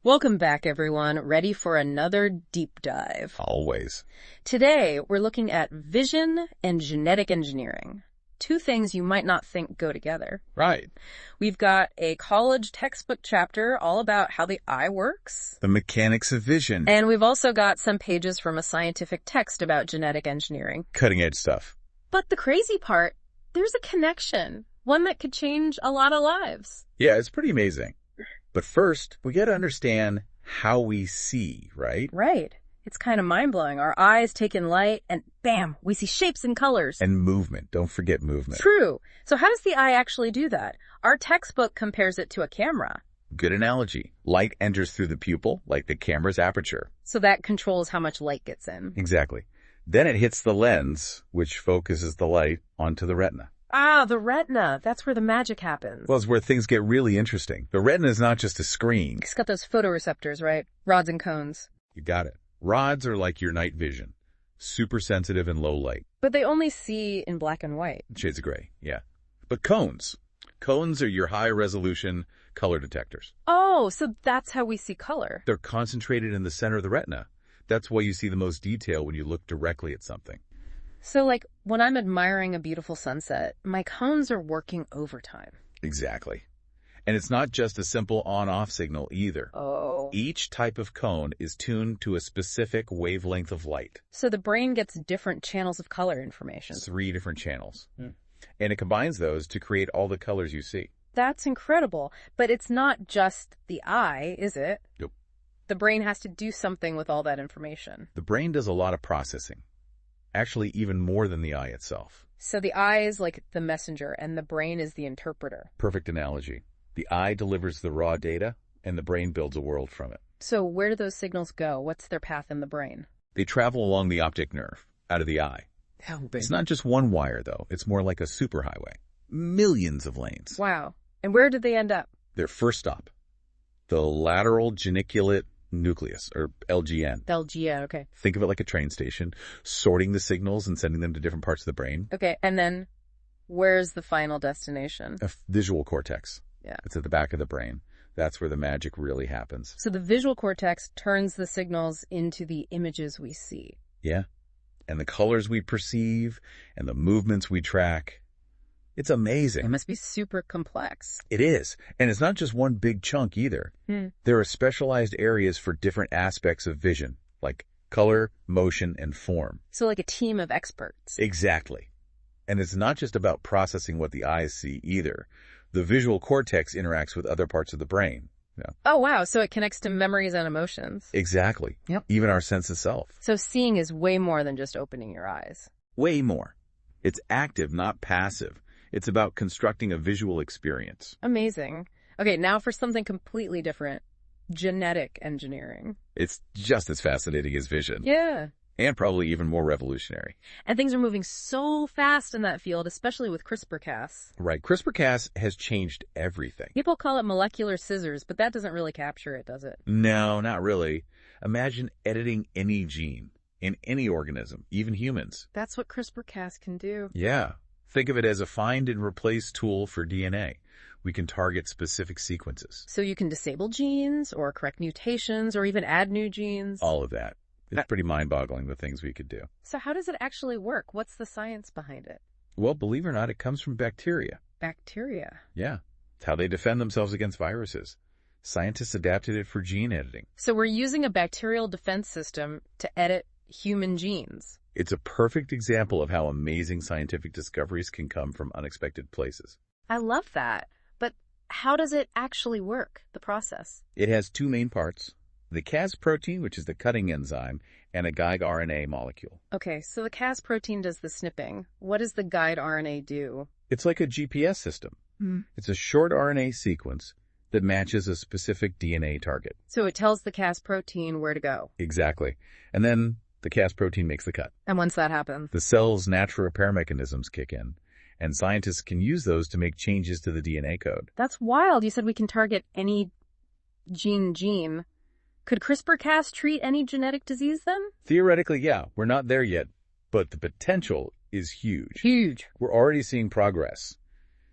Welcome back, everyone. Ready for another deep dive. Always. Today, we're looking at vision and genetic engineering. Two things you might not think go together. Right. We've got a college textbook chapter all about how the eye works. The mechanics of vision. And we've also got some pages from a scientific text about genetic engineering. Cutting edge stuff. But the crazy part, there's a connection. One that could change a lot of lives. Yeah, it's pretty amazing. But first, we got to understand how we see, right? Right. It's kind of mind-blowing. Our eyes take in light and bam, we see shapes and colors. And movement. Don't forget movement. True. So how does the eye actually do that? Our textbook compares it to a camera. Good analogy. Light enters through the pupil, like the camera's aperture. So that controls how much light gets in. Exactly. Then it hits the lens, which focuses the light onto the retina. Ah, the retina. That's where the magic happens. Well, it's where things get really interesting. The retina is not just a screen. It's got those photoreceptors, right? Rods and cones. You got it. Rods are like your night vision. Super sensitive in low light. But they only see in black and white. Shades of gray, yeah. But cones. Cones are your high-resolution color detectors. Oh, so that's how we see color. They're concentrated in the center of the retina. That's why you see the most detail when you look directly at something. So, like, when I'm admiring a beautiful sunset, my cones are working overtime. Exactly. And it's not just a simple on-off signal either. Oh. Each type of cone is tuned to a specific wavelength of light. So the brain gets different channels of color information. 3 different channels. And it combines those to create all the colors you see. That's incredible. But it's not just the eye, is it? Nope. The brain has to do something with all that information. The brain does a lot of processing. Actually, even more than the eye itself. So the eye is like the messenger and the brain is the interpreter. Perfect analogy. The eye delivers the raw data, and the brain builds a world from it. So where do those signals go? What's their path in the brain? They travel along the optic nerve, out of the eye. How big? It's not just one wire, though. It's more like a superhighway. Millions of lanes. Wow. And where did they end up? Their first stop. The lateral geniculate nucleus, or LGN. LGN, okay. Think of it like a train station, sorting the signals and sending them to different parts of the brain. Okay, and then where's the final destination? A visual cortex. Yeah. It's at the back of the brain. That's where the magic really happens. So the visual cortex turns the signals into the images we see. Yeah. And the colors we perceive and the movements we track. It's amazing. It must be super complex. It is. And it's not just one big chunk either. There are specialized areas for different aspects of vision, like color, motion, and form. So like a team of experts. Exactly. And it's not just about processing what the eyes see either. The visual cortex interacts with other parts of the brain. Yeah. Oh, wow. So it connects to memories and emotions. Exactly. Yep. Even our sense of self. So seeing is way more than just opening your eyes. Way more. It's active, not passive. It's about constructing a visual experience. Amazing. Okay, now for something completely different. Genetic engineering. It's just as fascinating as vision. Yeah. And probably even more revolutionary. And things are moving so fast in that field, especially with CRISPR-Cas. Right. CRISPR-Cas has changed everything. People call it molecular scissors, but that doesn't really capture it, does it? No, not really. Imagine editing any gene in any organism, even humans. That's what CRISPR-Cas can do. Yeah. Think of it as a find and replace tool for DNA. We can target specific sequences. So you can disable genes or correct mutations or even add new genes. All of that. It's pretty mind-boggling, the things we could do. So how does it actually work? What's the science behind it? Well, believe it or not, it comes from bacteria. Bacteria? Yeah. It's how they defend themselves against viruses. Scientists adapted it for gene editing. So we're using a bacterial defense system to edit human genes. It's a perfect example of how amazing scientific discoveries can come from unexpected places. I love that. But how does it actually work, the process? It has 2 main parts. The Cas protein, which is the cutting enzyme, and a guide RNA molecule. Okay, so the Cas protein does the snipping. What does the guide RNA do? It's like a GPS system. It's a short RNA sequence that matches a specific DNA target. So it tells the Cas protein where to go. Exactly. And then the Cas protein makes the cut. And once that happens? The cell's natural repair mechanisms kick in, and scientists can use those to make changes to the DNA code. That's wild. You said we can target any gene. Could CRISPR-Cas treat any genetic disease then? Theoretically, yeah. We're not there yet, but the potential is huge. Huge. We're already seeing progress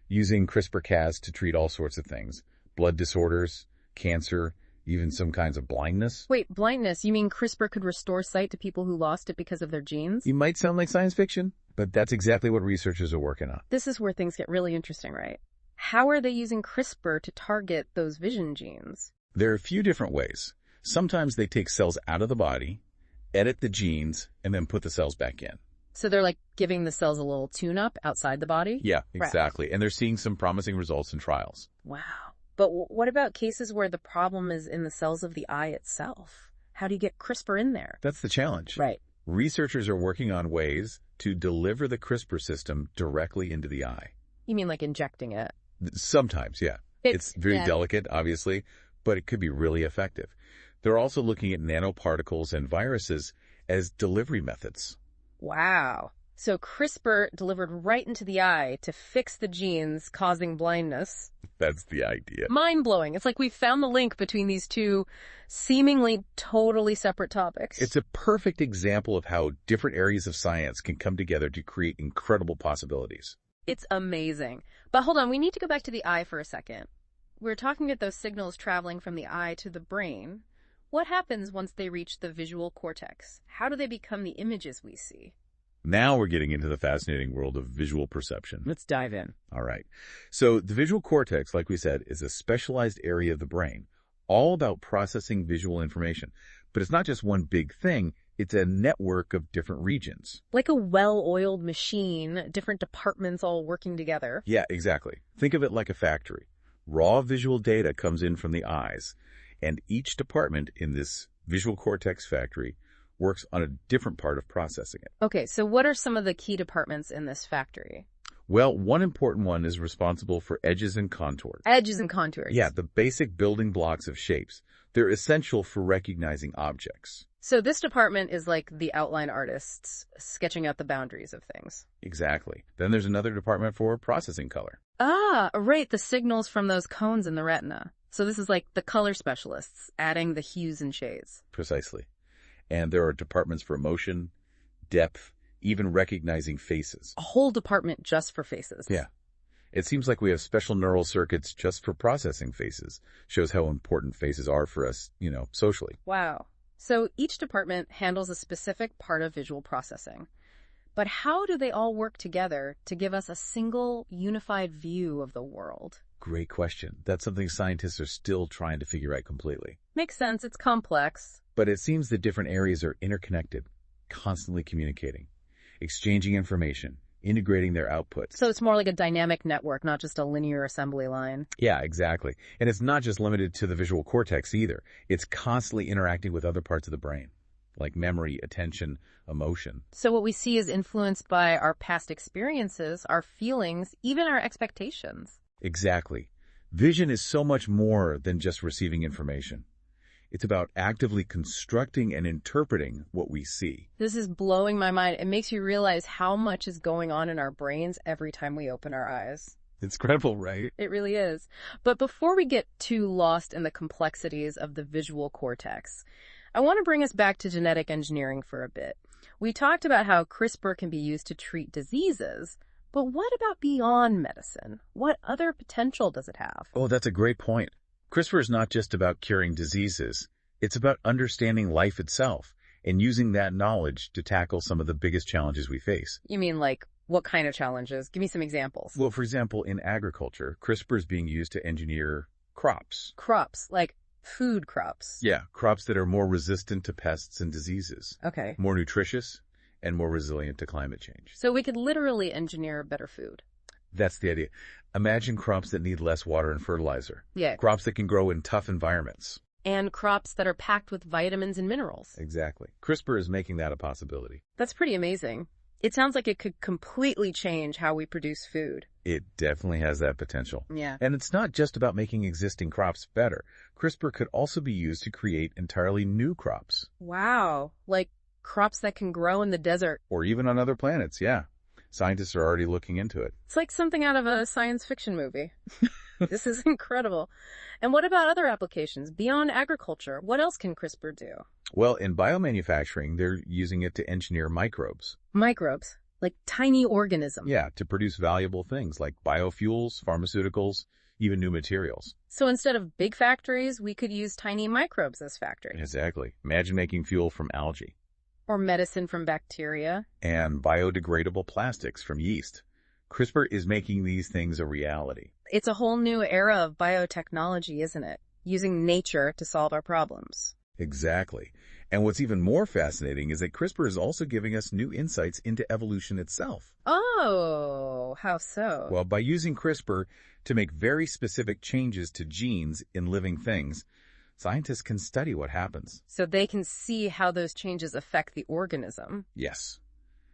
using CRISPR-Cas to treat all sorts of things. Blood disorders, cancer, even some kinds of blindness. Wait, blindness? You mean CRISPR could restore sight to people who lost it because of their genes? You might sound like science fiction, but that's exactly what researchers are working on. This is where things get really interesting, right? How are they using CRISPR to target those vision genes? There are a few different ways. Sometimes they take cells out of the body, edit the genes, and then put the cells back in. So they're like giving the cells a little tune-up outside the body? Yeah, exactly. And they're seeing some promising results in trials. Wow. But what about cases where the problem is in the cells of the eye itself? How do you get CRISPR in there? That's the challenge. Right. Researchers are working on ways to deliver the CRISPR system directly into the eye. You mean like injecting it? Sometimes, yeah. It's very delicate, obviously, but it could be really effective. They're also looking at nanoparticles and viruses as delivery methods. Wow. So CRISPR delivered right into the eye to fix the genes causing blindness. That's the idea. Mind-blowing. It's like we found the link between these two seemingly totally separate topics. It's a perfect example of how different areas of science can come together to create incredible possibilities. It's amazing. But hold on, we need to go back to the eye for a second. We're talking about those signals traveling from the eye to the brain. What happens once they reach the visual cortex? How do they become the images we see? Now we're getting into the fascinating world of visual perception. Let's dive in. All right. So the visual cortex, like we said, is a specialized area of the brain, all about processing visual information. But it's not just one big thing. It's a network of different regions. Like a well-oiled machine, different departments all working together. Yeah, exactly. Think of it like a factory. Raw visual data comes in from the eyes, and each department in this visual cortex factory works on a different part of processing it. Okay, so what are some of the key departments in this factory? Well, one important one is responsible for edges and contours. Edges and contours. Yeah, the basic building blocks of shapes. They're essential for recognizing objects. So this department is like the outline artists sketching out the boundaries of things. Exactly. Then there's another department for processing color. Ah, right, the signals from those cones in the retina. So this is like the color specialists adding the hues and shades. Precisely. And there are departments for emotion, depth, even recognizing faces. A whole department just for faces. Yeah. It seems like we have special neural circuits just for processing faces. Shows how important faces are for us, socially. Wow. So each department handles a specific part of visual processing. But how do they all work together to give us a single, unified view of the world? Great question. That's something scientists are still trying to figure out completely. Makes sense. It's complex. But it seems that different areas are interconnected, constantly communicating, exchanging information, integrating their outputs. So it's more like a dynamic network, not just a linear assembly line. Yeah, exactly. And it's not just limited to the visual cortex either. It's constantly interacting with other parts of the brain, like memory, attention, emotion. So what we see is influenced by our past experiences, our feelings, even our expectations. Exactly. Vision is so much more than just receiving information. It's about actively constructing and interpreting what we see. This is blowing my mind. It makes you realize how much is going on in our brains every time we open our eyes. It's incredible, right? It really is. But before we get too lost in the complexities of the visual cortex, I want to bring us back to genetic engineering for a bit. We talked about how CRISPR can be used to treat diseases, but what about beyond medicine? What other potential does it have? Oh, that's a great point. CRISPR is not just about curing diseases. It's about understanding life itself and using that knowledge to tackle some of the biggest challenges we face. You mean like what kind of challenges? Give me some examples. Well, for example, in agriculture, CRISPR is being used to engineer crops. Crops, like food crops. Yeah, crops that are more resistant to pests and diseases. Okay. More nutritious and more resilient to climate change. So we could literally engineer better food. That's the idea. Imagine crops that need less water and fertilizer. Yeah. Crops that can grow in tough environments. And crops that are packed with vitamins and minerals. Exactly. CRISPR is making that a possibility. That's pretty amazing. It sounds like it could completely change how we produce food. It definitely has that potential. Yeah. And it's not just about making existing crops better. CRISPR could also be used to create entirely new crops. Wow. Like crops that can grow in the desert. Or even on other planets, yeah. Scientists are already looking into it. It's like something out of a science fiction movie. This is incredible. And what about other applications beyond agriculture? What else can CRISPR do? Well, in biomanufacturing, they're using it to engineer microbes. Microbes, like tiny organisms. Yeah, to produce valuable things like biofuels, pharmaceuticals, even new materials. So instead of big factories, we could use tiny microbes as factories. Exactly. Imagine making fuel from algae. Or medicine from bacteria. And biodegradable plastics from yeast. CRISPR is making these things a reality. It's a whole new era of biotechnology, isn't it? Using nature to solve our problems. Exactly. And what's even more fascinating is that CRISPR is also giving us new insights into evolution itself. Oh, how so? Well, by using CRISPR to make very specific changes to genes in living things, scientists can study what happens. So they can see how those changes affect the organism. Yes.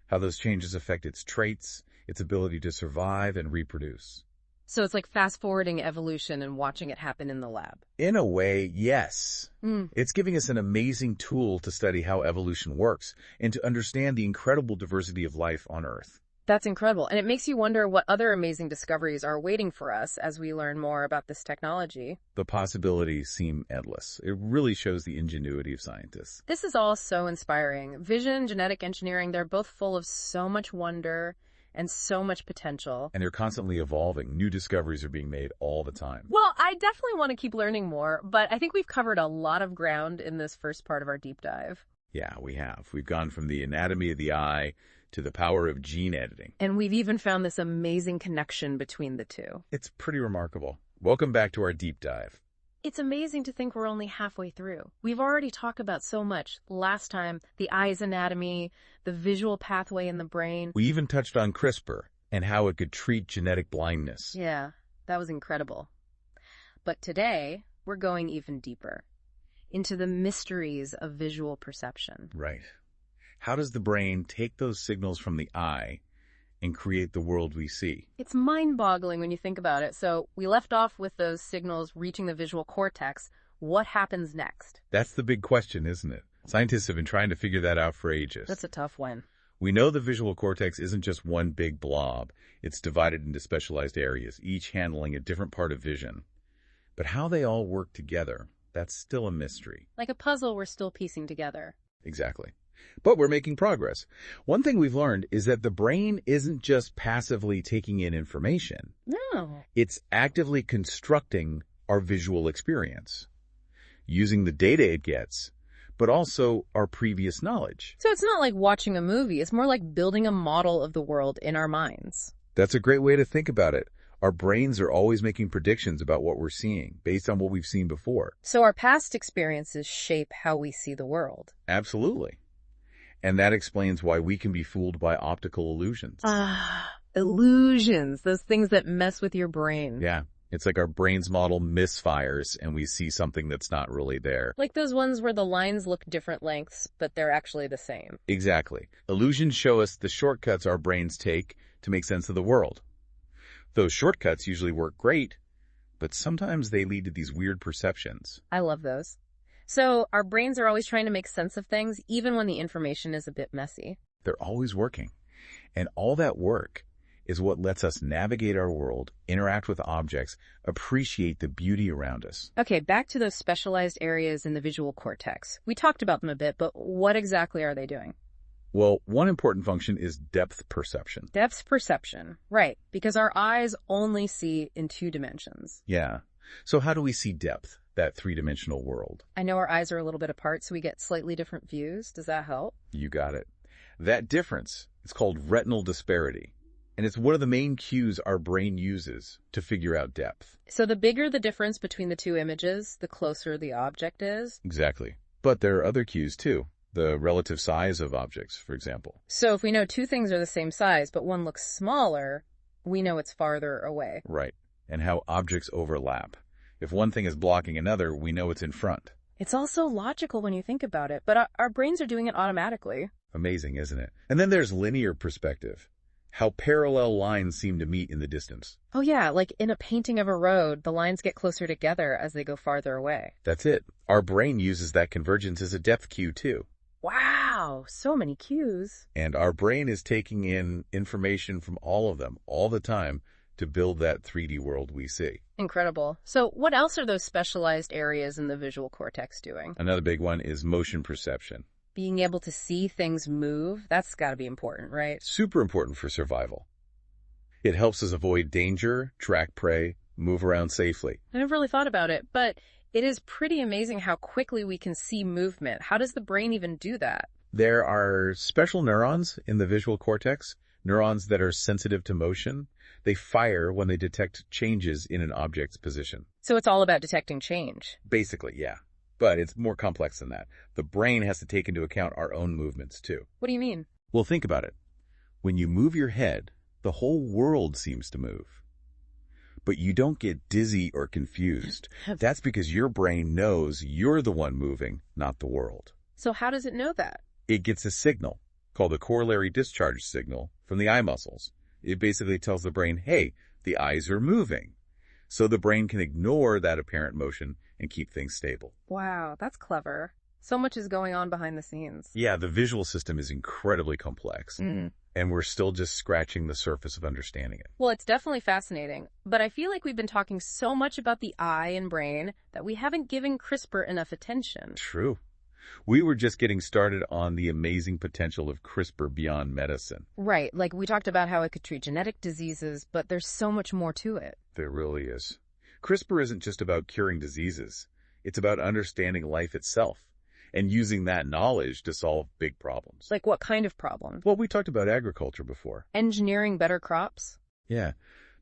How those changes affect its traits, its ability to survive and reproduce. So it's like fast-forwarding evolution and watching it happen in the lab. In a way, yes. It's giving us an amazing tool to study how evolution works and to understand the incredible diversity of life on Earth. That's incredible. And it makes you wonder what other amazing discoveries are waiting for us as we learn more about this technology. The possibilities seem endless. It really shows the ingenuity of scientists. This is all so inspiring. Vision, genetic engineering, they're both full of so much wonder and so much potential. And they're constantly evolving. New discoveries are being made all the time. Well, I definitely want to keep learning more, but I think we've covered a lot of ground in this first part of our deep dive. Yeah, we have. We've gone from the anatomy of the eye to the power of gene editing. And we've even found this amazing connection between the two. It's pretty remarkable. Welcome back to our deep dive. It's amazing to think we're only halfway through. We've already talked about so much. Last time, the eye's anatomy, the visual pathway in the brain. We even touched on CRISPR and how it could treat genetic blindness. Yeah, that was incredible. But today, we're going even deeper into the mysteries of visual perception. Right. How does the brain take those signals from the eye and create the world we see? It's mind-boggling when you think about it. So we left off with those signals reaching the visual cortex. What happens next? That's the big question, isn't it? Scientists have been trying to figure that out for ages. That's a tough one. We know the visual cortex isn't just one big blob. It's divided into specialized areas, each handling a different part of vision. But how they all work together, that's still a mystery. Like a puzzle we're still piecing together. Exactly. But we're making progress. One thing we've learned is that the brain isn't just passively taking in information. No. It's actively constructing our visual experience, using the data it gets, but also our previous knowledge. So it's not like watching a movie. It's more like building a model of the world in our minds. That's a great way to think about it. Our brains are always making predictions about what we're seeing based on what we've seen before. So our past experiences shape how we see the world. Absolutely. And that explains why we can be fooled by optical illusions. Illusions, those things that mess with your brain. Yeah, it's like our brain's model misfires and we see something that's not really there. Like those ones where the lines look different lengths, but they're actually the same. Exactly. Illusions show us the shortcuts our brains take to make sense of the world. Those shortcuts usually work great, but sometimes they lead to these weird perceptions. I love those. So our brains are always trying to make sense of things, even when the information is a bit messy. They're always working. And all that work is what lets us navigate our world, interact with objects, appreciate the beauty around us. Okay, back to those specialized areas in the visual cortex. We talked about them a bit, but what exactly are they doing? Well, one important function is depth perception. Depth perception, right, because our eyes only see in 2 dimensions. Yeah. So how do we see depth, that 3-dimensional world? I know our eyes are a little bit apart, so we get slightly different views. Does that help? You got it. That difference is called retinal disparity, and it's one of the main cues our brain uses to figure out depth. So the bigger the difference between the 2 images, the closer the object is? Exactly. But there are other cues, too. The relative size of objects, for example. So if we know 2 things are the same size, but one looks smaller, we know it's farther away. Right. And how objects overlap. If one thing is blocking another, we know it's in front. It's also logical when you think about it, but our brains are doing it automatically. Amazing, isn't it? And then there's linear perspective. How parallel lines seem to meet in the distance. Oh yeah, like in a painting of a road, the lines get closer together as they go farther away. That's it. Our brain uses that convergence as a depth cue, too. Wow, so many cues. And our brain is taking in information from all of them all the time to build that 3D world we see. Incredible. So what else are those specialized areas in the visual cortex doing? Another big one is motion perception. Being able to see things move, that's got to be important, right? Super important for survival. It helps us avoid danger, track prey, move around safely. I never really thought about it, but it is pretty amazing how quickly we can see movement. How does the brain even do that? There are special neurons in the visual cortex, neurons that are sensitive to motion. They fire when they detect changes in an object's position. So it's all about detecting change. Basically, yeah. But it's more complex than that. The brain has to take into account our own movements, too. What do you mean? Well, think about it. When you move your head, the whole world seems to move. But you don't get dizzy or confused. That's because your brain knows you're the one moving, not the world. So how does it know that? It gets a signal called the corollary discharge signal from the eye muscles. It basically tells the brain, hey, the eyes are moving. So the brain can ignore that apparent motion and keep things stable. Wow, that's clever. So much is going on behind the scenes. Yeah, the visual system is incredibly complex, and we're still just scratching the surface of understanding it. Well, it's definitely fascinating, but I feel like we've been talking so much about the eye and brain that we haven't given CRISPR enough attention. True. We were just getting started on the amazing potential of CRISPR beyond medicine. Right, like we talked about how it could treat genetic diseases, but there's so much more to it. There really is. CRISPR isn't just about curing diseases. It's about understanding life itself and using that knowledge to solve big problems. Like what kind of problems? Well, we talked about agriculture before. Engineering better crops? Yeah,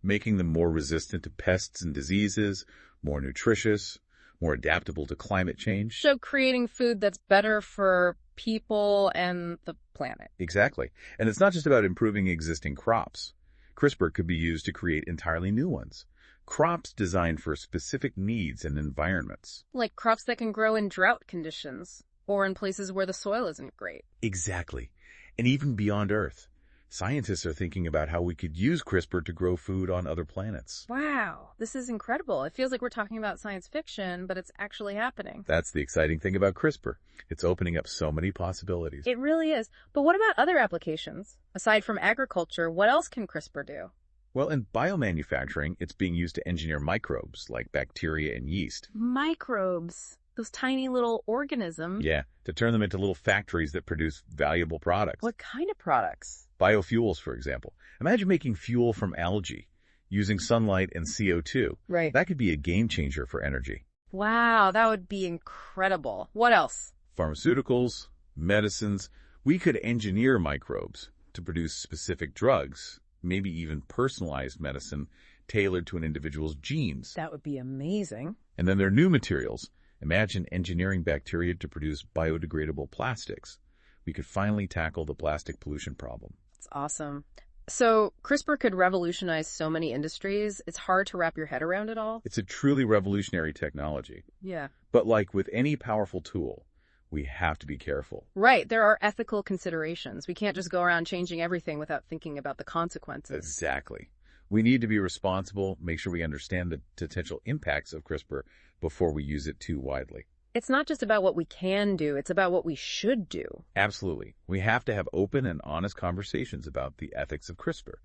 making them more resistant to pests and diseases, more nutritious, more adaptable to climate change. So creating food that's better for people and the planet. Exactly. And it's not just about improving existing crops. CRISPR could be used to create entirely new ones. Crops designed for specific needs and environments. Like crops that can grow in drought conditions or in places where the soil isn't great. Exactly. And even beyond Earth. Scientists are thinking about how we could use CRISPR to grow food on other planets. Wow, this is incredible. It feels like we're talking about science fiction, but it's actually happening. That's the exciting thing about CRISPR. It's opening up so many possibilities. It really is. But what about other applications? Aside from agriculture, what else can CRISPR do? Well, in biomanufacturing, it's being used to engineer microbes like bacteria and yeast. Microbes. Those tiny little organisms. Yeah, to turn them into little factories that produce valuable products. What kind of products? Biofuels, for example. Imagine making fuel from algae using sunlight and CO2. Right. That could be a game changer for energy. Wow, that would be incredible. What else? Pharmaceuticals, medicines. We could engineer microbes to produce specific drugs, maybe even personalized medicine tailored to an individual's genes. That would be amazing. And then there are new materials. Imagine engineering bacteria to produce biodegradable plastics. We could finally tackle the plastic pollution problem. That's awesome. So CRISPR could revolutionize so many industries. It's hard to wrap your head around it all. It's a truly revolutionary technology. Yeah. But like with any powerful tool, we have to be careful. Right. There are ethical considerations. We can't just go around changing everything without thinking about the consequences. Exactly. We need to be responsible, make sure we understand the potential impacts of CRISPR before we use it too widely. It's not just about what we can do, it's about what we should do. Absolutely. We have to have open and honest conversations about the ethics of CRISPR.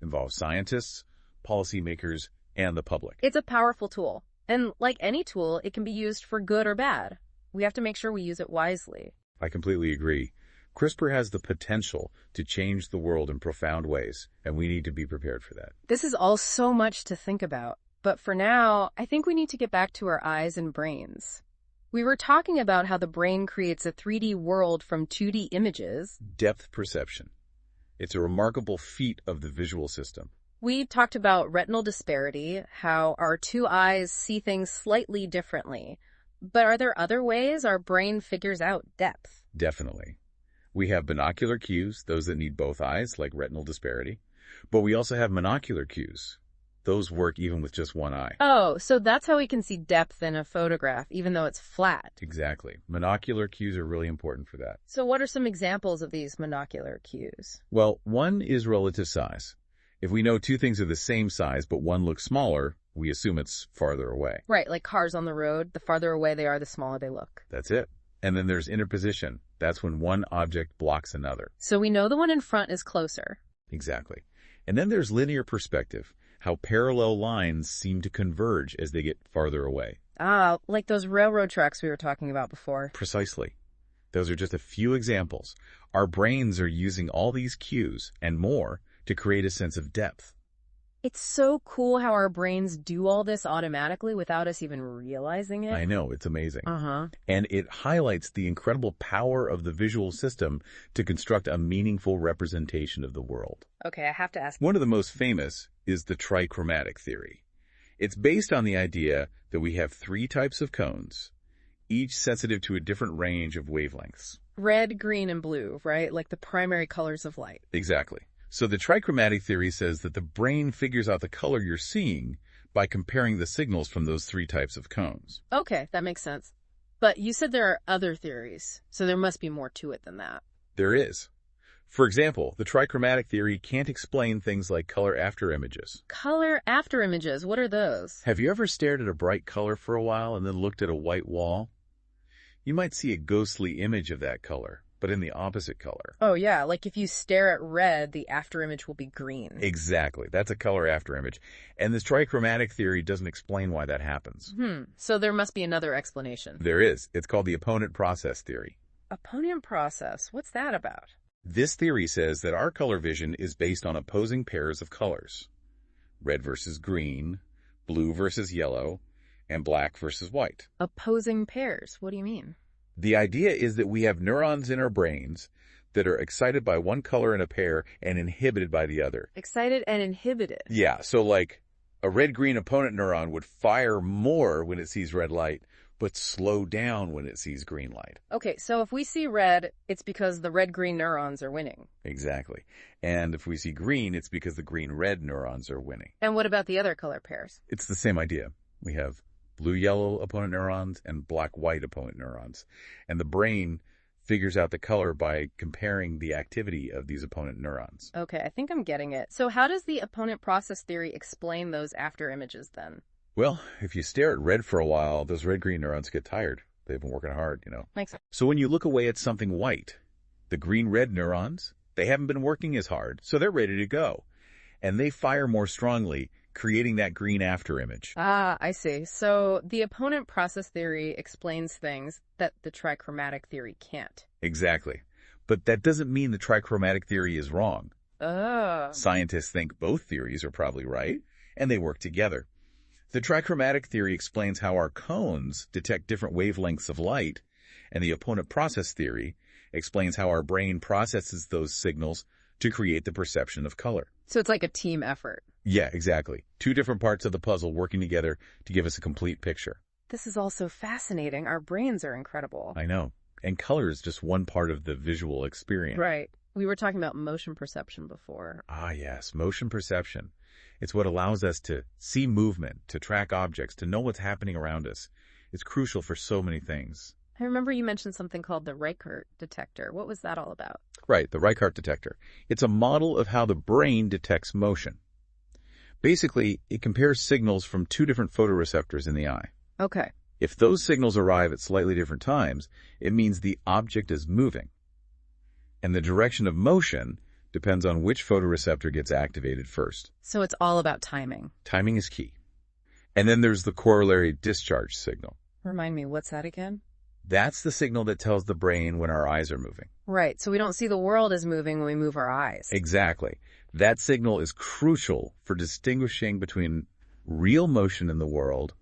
Involve scientists, policymakers, and the public. It's a powerful tool. And like any tool, it can be used for good or bad. We have to make sure we use it wisely. I completely agree. CRISPR has the potential to change the world in profound ways, and we need to be prepared for that. This is all so much to think about. But for now, I think we need to get back to our eyes and brains. We were talking about how the brain creates a 3D world from 2D images. Depth perception. It's a remarkable feat of the visual system. We talked about retinal disparity, how our two eyes see things slightly differently. But are there other ways our brain figures out depth? Definitely. We have binocular cues, those that need both eyes, like retinal disparity. But we also have monocular cues. Those work even with just one eye. Oh, so that's how we can see depth in a photograph, even though it's flat. Exactly. Monocular cues are really important for that. So what are some examples of these monocular cues? Well, one is relative size. If we know two things are the same size, but one looks smaller, we assume it's farther away. Right, like cars on the road. The farther away they are, the smaller they look. That's it. And then there's interposition. That's when one object blocks another. So we know the one in front is closer. Exactly. And then there's linear perspective. How parallel lines seem to converge as they get farther away. Ah, like those railroad tracks we were talking about before. Precisely. Those are just a few examples. Our brains are using all these cues and more to create a sense of depth. It's so cool how our brains do all this automatically without us even realizing it. I know, it's amazing. Uh-huh. And it highlights the incredible power of the visual system to construct a meaningful representation of the world. Okay, I have to ask. One of the most famous is the trichromatic theory. It's based on the idea that we have three types of cones, each sensitive to a different range of wavelengths. Red, green, and blue, right? Like the primary colors of light. Exactly. So the trichromatic theory says that the brain figures out the color you're seeing by comparing the signals from those three types of cones. Okay, that makes sense. But you said there are other theories, so there must be more to it than that. There is. For example, the trichromatic theory can't explain things like color after images. Color after images, what are those? Have you ever stared at a bright color for a while and then looked at a white wall? You might see a ghostly image of that color, but in the opposite color. Oh yeah, like if you stare at red, the after image will be green. Exactly. That's a color after image. And this trichromatic theory doesn't explain why that happens. So there must be another explanation. There is. It's called the opponent process theory. Opponent process, what's that about? This theory says that our color vision is based on opposing pairs of colors. Red versus green, blue versus yellow, and black versus white. Opposing pairs, what do you mean? The idea is that we have neurons in our brains that are excited by one color in a pair and inhibited by the other. Excited and inhibited. Yeah, so like a red-green opponent neuron would fire more when it sees red light, but slow down when it sees green light. Okay, so if we see red, it's because the red-green neurons are winning. Exactly. And if we see green, it's because the green-red neurons are winning. And what about the other color pairs? It's the same idea. We have blue-yellow opponent neurons and black-white opponent neurons. And the brain figures out the color by comparing the activity of these opponent neurons. Okay, I think I'm getting it. So how does the opponent process theory explain those after images then? Well, if you stare at red for a while, those red-green neurons get tired. They've been working hard, Makes sense. So when you look away at something white, the green-red neurons, they haven't been working as hard, so they're ready to go. And they fire more strongly, creating that green after image. Ah, I see. So the opponent process theory explains things that the trichromatic theory can't. Exactly. But that doesn't mean the trichromatic theory is wrong. Oh. Scientists think both theories are probably right, and they work together. The trichromatic theory explains how our cones detect different wavelengths of light, and the opponent process theory explains how our brain processes those signals to create the perception of color. So it's like a team effort. Yeah, exactly. Two different parts of the puzzle working together to give us a complete picture. This is all so fascinating. Our brains are incredible. I know. And color is just one part of the visual experience. Right. We were talking about motion perception before. Ah, yes, motion perception. It's what allows us to see movement, to track objects, to know what's happening around us. It's crucial for so many things. I remember you mentioned something called the Reichert detector. What was that all about? Right, the Reichert detector. It's a model of how the brain detects motion. Basically, it compares signals from two different photoreceptors in the eye. Okay. If those signals arrive at slightly different times, it means the object is moving. And the direction of motion depends on which photoreceptor gets activated first. So it's all about timing. Timing is key. And then there's the corollary discharge signal. Remind me, what's that again? That's the signal that tells the brain when our eyes are moving. Right, so we don't see the world as moving when we move our eyes. Exactly. That signal is crucial for distinguishing between real motion in the world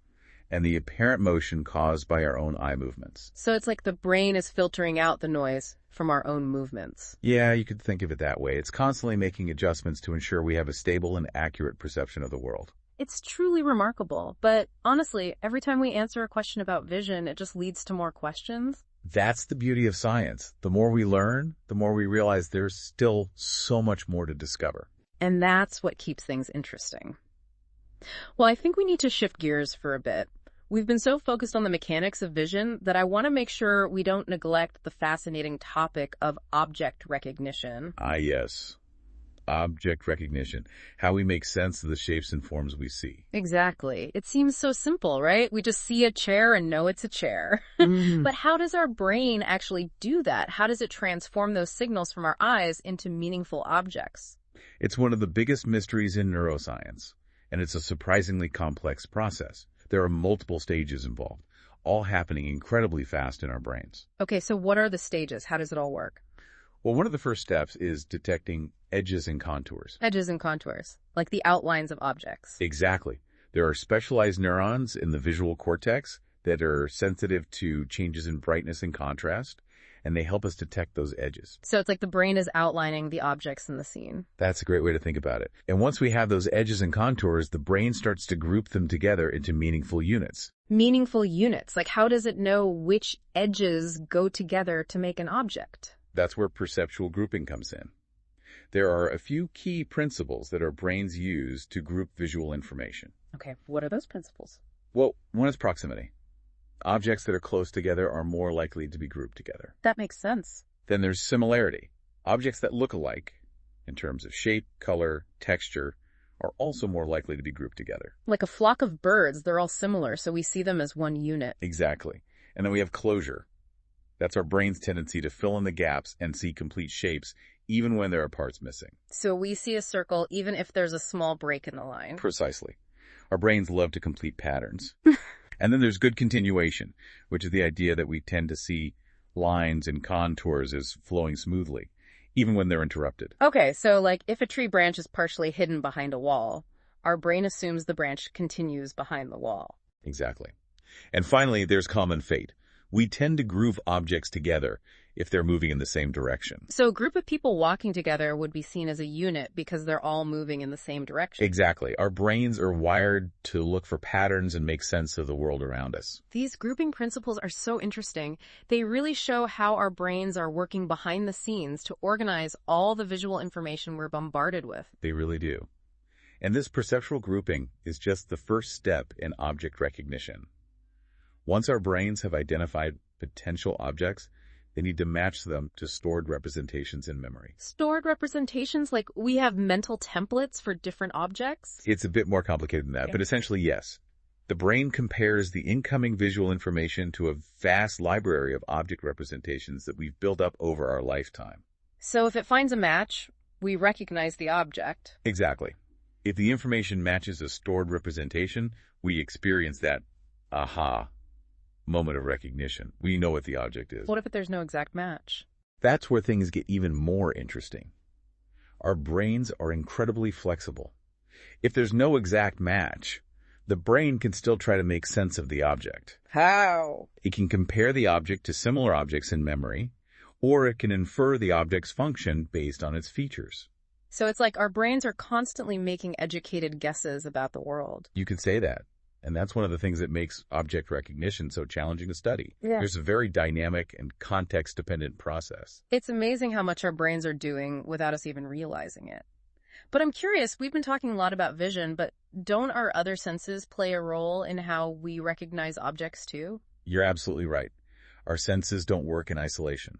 and the apparent motion caused by our own eye movements. So it's like the brain is filtering out the noise from our own movements. Yeah, you could think of it that way. It's constantly making adjustments to ensure we have a stable and accurate perception of the world. It's truly remarkable, but honestly, every time we answer a question about vision, it just leads to more questions. That's the beauty of science. The more we learn, the more we realize there's still so much more to discover. And that's what keeps things interesting. Well, I think we need to shift gears for a bit. We've been so focused on the mechanics of vision that I want to make sure we don't neglect the fascinating topic of object recognition. Ah, yes. Object recognition. How we make sense of the shapes and forms we see. Exactly. It seems so simple, right? We just see a chair and know it's a chair. But how does our brain actually do that? How does it transform those signals from our eyes into meaningful objects? It's one of the biggest mysteries in neuroscience, and it's a surprisingly complex process. There are multiple stages involved, all happening incredibly fast in our brains. Okay, so what are the stages? How does it all work? Well, one of the first steps is detecting edges and contours. Edges and contours, like the outlines of objects. Exactly. There are specialized neurons in the visual cortex that are sensitive to changes in brightness and contrast, and they help us detect those edges. So it's like the brain is outlining the objects in the scene. That's a great way to think about it. And once we have those edges and contours, the brain starts to group them together into meaningful units. Meaningful units, like how does it know which edges go together to make an object? That's where perceptual grouping comes in. There are a few key principles that our brains use to group visual information. Okay, what are those principles? Well, one is proximity. Objects that are close together are more likely to be grouped together. That makes sense. Then there's similarity. Objects that look alike, in terms of shape, color, texture, are also more likely to be grouped together. Like a flock of birds, they're all similar, so we see them as one unit. Exactly. And then we have closure. That's our brain's tendency to fill in the gaps and see complete shapes, even when there are parts missing. So we see a circle even if there's a small break in the line. Precisely. Our brains love to complete patterns. And then there's good continuation, which is the idea that we tend to see lines and contours as flowing smoothly, even when they're interrupted. Okay, so like if a tree branch is partially hidden behind a wall, our brain assumes the branch continues behind the wall. Exactly. And finally, there's common fate. We tend to groove objects together if they're moving in the same direction. So a group of people walking together would be seen as a unit because they're all moving in the same direction. Exactly. Our brains are wired to look for patterns and make sense of the world around us. These grouping principles are so interesting. They really show how our brains are working behind the scenes to organize all the visual information we're bombarded with. They really do. And this perceptual grouping is just the first step in object recognition. Once our brains have identified potential objects, they need to match them to stored representations in memory. Stored representations, like we have mental templates for different objects? It's a bit more complicated than that, but essentially, yes. The brain compares the incoming visual information to a vast library of object representations that we've built up over our lifetime. So if it finds a match, we recognize the object. Exactly. If the information matches a stored representation, we experience that aha moment of recognition. We know what the object is. What if there's no exact match? That's where things get even more interesting. Our brains are incredibly flexible. If there's no exact match, the brain can still try to make sense of the object. How? It can compare the object to similar objects in memory, or it can infer the object's function based on its features. So it's like our brains are constantly making educated guesses about the world. You could say that. And that's one of the things that makes object recognition so challenging to study. Yeah. There's a very dynamic and context-dependent process. It's amazing how much our brains are doing without us even realizing it. But I'm curious, we've been talking a lot about vision, but don't our other senses play a role in how we recognize objects too? You're absolutely right. Our senses don't work in isolation.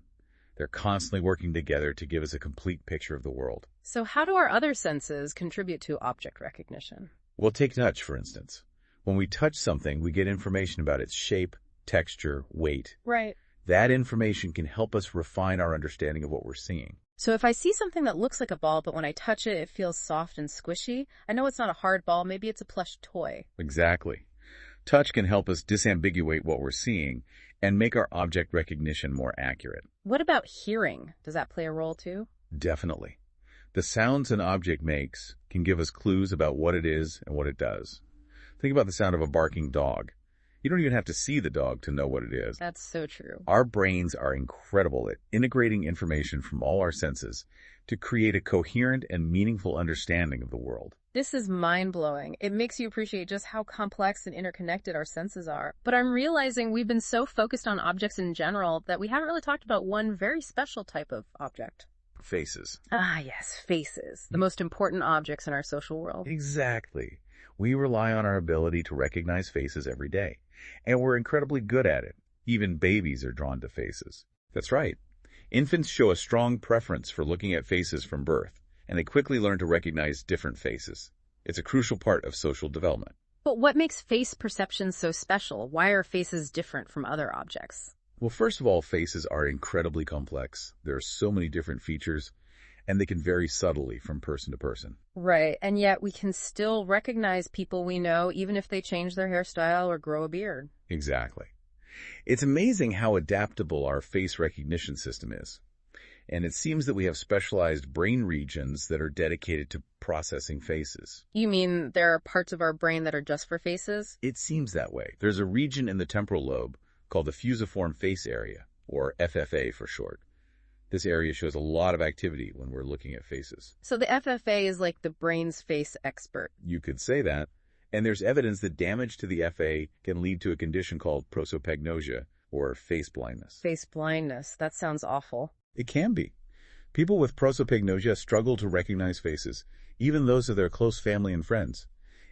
They're constantly working together to give us a complete picture of the world. So how do our other senses contribute to object recognition? Well, take touch, for instance. When we touch something, we get information about its shape, texture, weight. Right. That information can help us refine our understanding of what we're seeing. So if I see something that looks like a ball, but when I touch it, it feels soft and squishy, I know it's not a hard ball, maybe it's a plush toy. Exactly. Touch can help us disambiguate what we're seeing and make our object recognition more accurate. What about hearing? Does that play a role too? Definitely. The sounds an object makes can give us clues about what it is and what it does. Think about the sound of a barking dog. You don't even have to see the dog to know what it is. That's so true. Our brains are incredible at integrating information from all our senses to create a coherent and meaningful understanding of the world. This is mind-blowing. It makes you appreciate just how complex and interconnected our senses are. But I'm realizing we've been so focused on objects in general that we haven't really talked about one very special type of object. Faces. Ah, yes, faces. The most important objects in our social world. Exactly. We rely on our ability to recognize faces every day, and we're incredibly good at it. Even babies are drawn to faces. That's right. Infants show a strong preference for looking at faces from birth, and they quickly learn to recognize different faces. It's a crucial part of social development. But what makes face perception so special? Why are faces different from other objects? Well, first of all, faces are incredibly complex. There are so many different features, and they can vary subtly from person to person. Right, and yet we can still recognize people we know even if they change their hairstyle or grow a beard. Exactly. It's amazing how adaptable our face recognition system is. And it seems that we have specialized brain regions that are dedicated to processing faces. You mean there are parts of our brain that are just for faces? It seems that way. There's a region in the temporal lobe called the fusiform face area, or FFA for short. This area shows a lot of activity when we're looking at faces. So the FFA is like the brain's face expert. You could say that. And there's evidence that damage to the FA can lead to a condition called prosopagnosia, or face blindness. Face blindness. That sounds awful. It can be. People with prosopagnosia struggle to recognize faces, even those of their close family and friends.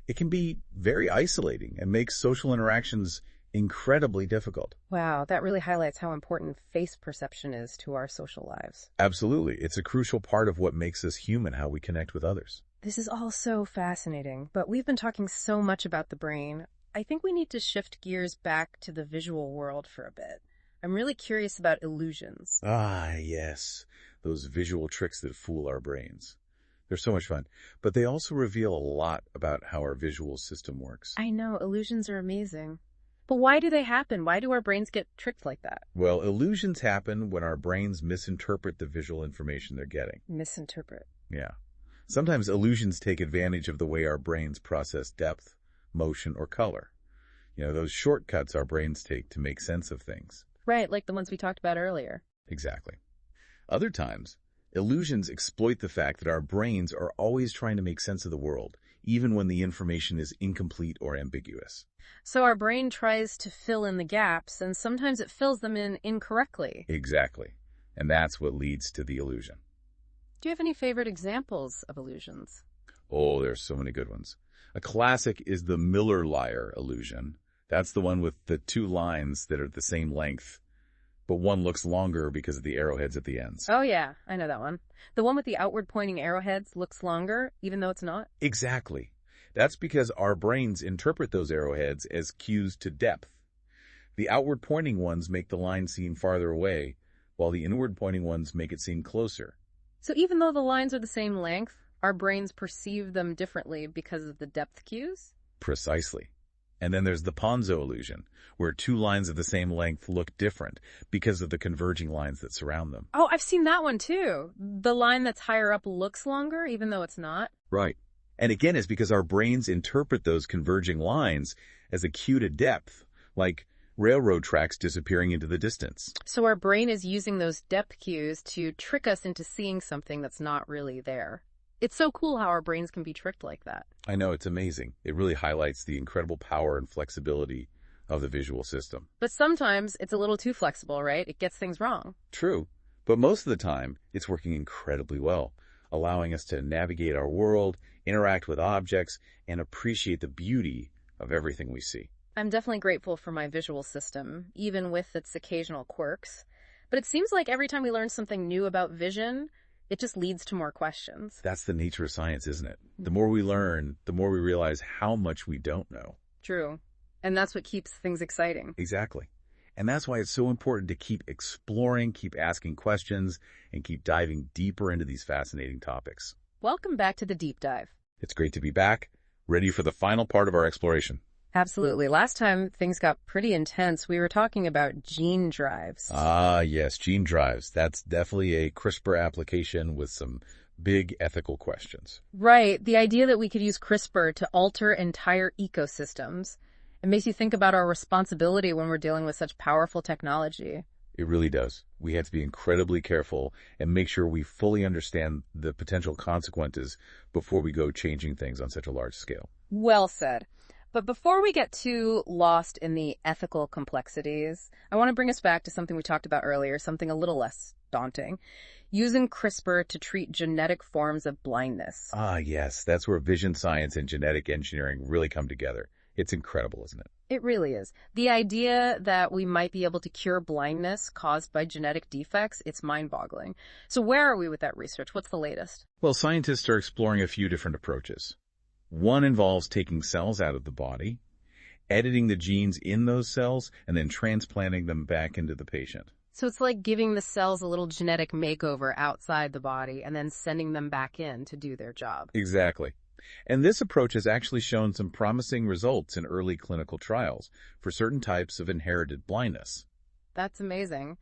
It can be very isolating and makes social interactions incredibly difficult. Wow, that really highlights how important face perception is to our social lives. Absolutely. It's a crucial part of what makes us human, how we connect with others. This is all so fascinating, but we've been talking so much about the brain. I think we need to shift gears back to the visual world for a bit. I'm really curious about illusions. Ah, yes. Those visual tricks that fool our brains. They're so much fun, but they also reveal a lot about how our visual system works. I know, illusions are amazing. But why do they happen? Why do our brains get tricked like that? Well, illusions happen when our brains misinterpret the visual information they're getting. Misinterpret. Yeah. Sometimes illusions take advantage of the way our brains process depth, motion, or color. Those shortcuts our brains take to make sense of things. Right, like the ones we talked about earlier. Exactly. Other times, illusions exploit the fact that our brains are always trying to make sense of the world, even when the information is incomplete or ambiguous. So our brain tries to fill in the gaps, and sometimes it fills them in incorrectly. Exactly. And that's what leads to the illusion. Do you have any favorite examples of illusions? Oh, there's so many good ones. A classic is the Miller-Lyer illusion. That's the one with the two lines that are the same length, but one looks longer because of the arrowheads at the ends. Oh yeah, I know that one. The one with the outward pointing arrowheads looks longer, even though it's not? Exactly. That's because our brains interpret those arrowheads as cues to depth. The outward pointing ones make the line seem farther away, while the inward pointing ones make it seem closer. So even though the lines are the same length, our brains perceive them differently because of the depth cues? Precisely. And then there's the Ponzo illusion, where two lines of the same length look different because of the converging lines that surround them. Oh, I've seen that one too. The line that's higher up looks longer, even though it's not. Right. And again, it's because our brains interpret those converging lines as a cue to depth, like railroad tracks disappearing into the distance. So our brain is using those depth cues to trick us into seeing something that's not really there. It's so cool how our brains can be tricked like that. I know, it's amazing. It really highlights the incredible power and flexibility of the visual system. But sometimes it's a little too flexible, right? It gets things wrong. True, but most of the time, it's working incredibly well, allowing us to navigate our world, interact with objects, and appreciate the beauty of everything we see. I'm definitely grateful for my visual system, even with its occasional quirks. But it seems like every time we learn something new about vision, it just leads to more questions. That's the nature of science, isn't it? The more we learn, the more we realize how much we don't know. True. And that's what keeps things exciting. Exactly. And that's why it's so important to keep exploring, keep asking questions, and keep diving deeper into these fascinating topics. Welcome back to the Deep Dive. It's great to be back, ready for the final part of our exploration. Absolutely. Last time, things got pretty intense. We were talking about gene drives. Ah, yes, gene drives. That's definitely a CRISPR application with some big ethical questions. Right. The idea that we could use CRISPR to alter entire ecosystems. It makes you think about our responsibility when we're dealing with such powerful technology. It really does. We have to be incredibly careful and make sure we fully understand the potential consequences before we go changing things on such a large scale. Well said. But before we get too lost in the ethical complexities, I want to bring us back to something we talked about earlier, something a little less daunting. Using CRISPR to treat genetic forms of blindness. Ah, yes. That's where vision science and genetic engineering really come together. It's incredible, isn't it? It really is. The idea that we might be able to cure blindness caused by genetic defects, it's mind-boggling. So where are we with that research? What's the latest? Well, scientists are exploring a few different approaches. One involves taking cells out of the body, editing the genes in those cells, and then transplanting them back into the patient. So it's like giving the cells a little genetic makeover outside the body and then sending them back in to do their job. Exactly. And this approach has actually shown some promising results in early clinical trials for certain types of inherited blindness. That's amazing.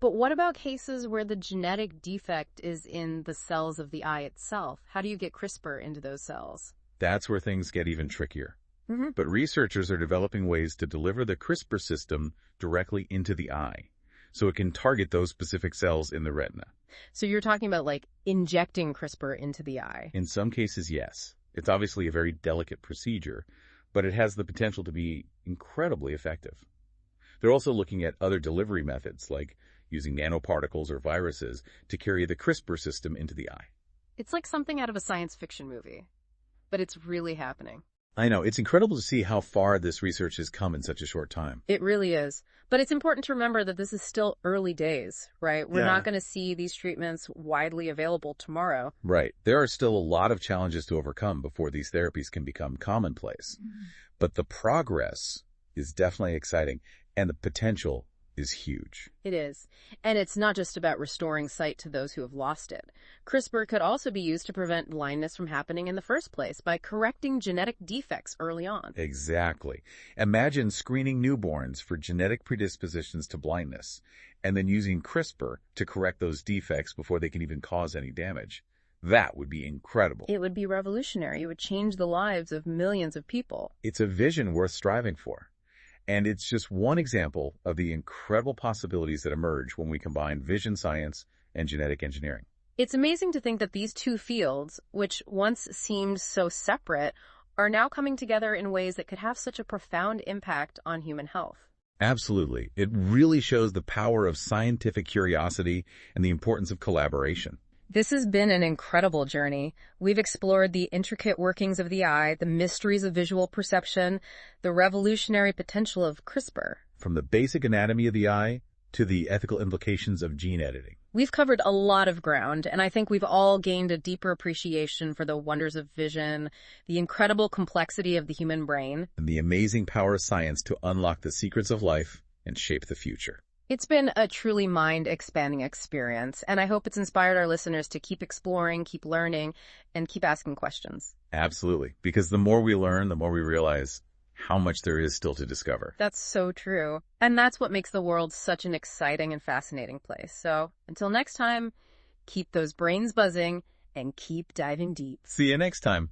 But what about cases where the genetic defect is in the cells of the eye itself? How do you get CRISPR into those cells? That's where things get even trickier. Mm-hmm. But researchers are developing ways to deliver the CRISPR system directly into the eye, so it can target those specific cells in the retina. So you're talking about like injecting CRISPR into the eye. In some cases, yes. It's obviously a very delicate procedure, but it has the potential to be incredibly effective. They're also looking at other delivery methods, like using nanoparticles or viruses to carry the CRISPR system into the eye. It's like something out of a science fiction movie, but it's really happening. I know. It's incredible to see how far this research has come in such a short time. It really is. But it's important to remember that this is still early days, right? We're not going to see these treatments widely available tomorrow. Right. There are still a lot of challenges to overcome before these therapies can become commonplace. But the progress is definitely exciting, and the potential is huge. It is. And it's not just about restoring sight to those who have lost it. CRISPR could also be used to prevent blindness from happening in the first place by correcting genetic defects early on. Exactly. Imagine screening newborns for genetic predispositions to blindness, and then using CRISPR to correct those defects before they can even cause any damage. That would be incredible. It would be revolutionary. It would change the lives of millions of people. It's a vision worth striving for. And it's just one example of the incredible possibilities that emerge when we combine vision science and genetic engineering. It's amazing to think that these two fields, which once seemed so separate, are now coming together in ways that could have such a profound impact on human health. Absolutely. It really shows the power of scientific curiosity and the importance of collaboration. This has been an incredible journey. We've explored the intricate workings of the eye, the mysteries of visual perception, the revolutionary potential of CRISPR. From the basic anatomy of the eye to the ethical implications of gene editing. We've covered a lot of ground, and I think we've all gained a deeper appreciation for the wonders of vision, the incredible complexity of the human brain, And the amazing power of science to unlock the secrets of life and shape the future. It's been a truly mind-expanding experience, and I hope it's inspired our listeners to keep exploring, keep learning, and keep asking questions. Absolutely. Because the more we learn, the more we realize how much there is still to discover. That's so true. And that's what makes the world such an exciting and fascinating place. So until next time, keep those brains buzzing and keep diving deep. See you next time.